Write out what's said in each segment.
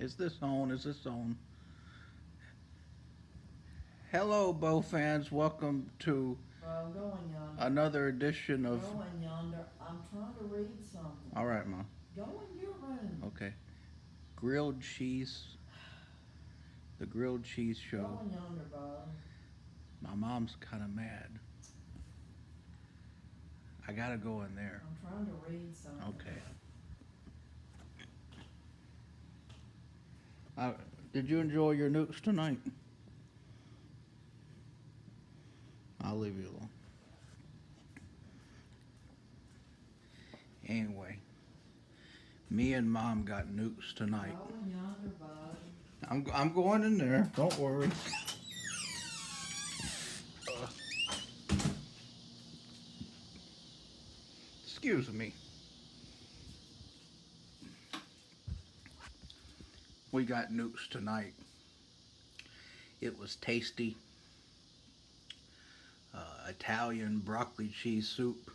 Is this on? Is this on? Hello, Bo fans. Welcome to Bro, go in yonder. another edition of. Go in yonder. I'm trying to read something. All right, Mom. Go in your room. Okay. Grilled cheese. The grilled cheese show. Go in yonder, bro. My mom's kind of mad. I gotta go in there. I'm trying to read something. Okay. Did you enjoy your nukes tonight? I'll leave you alone. Anyway, me and Mom got nukes tonight. Go in yonder, bud. I'm going in there. Don't worry. Excuse me. We got nukes tonight. It was tasty. Italian broccoli cheese soup.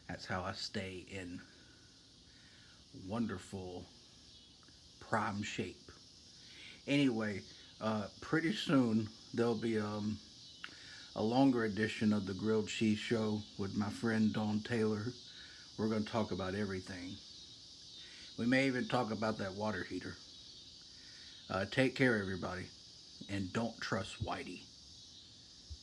That's how I stay in wonderful prime shape. Anyway, pretty soon there'll be a longer edition of the Grilled Cheese Show with my friend Dawn Taylor. We're going to talk about everything. We may even talk about that water heater. Take care, everybody, and don't trust Whitey.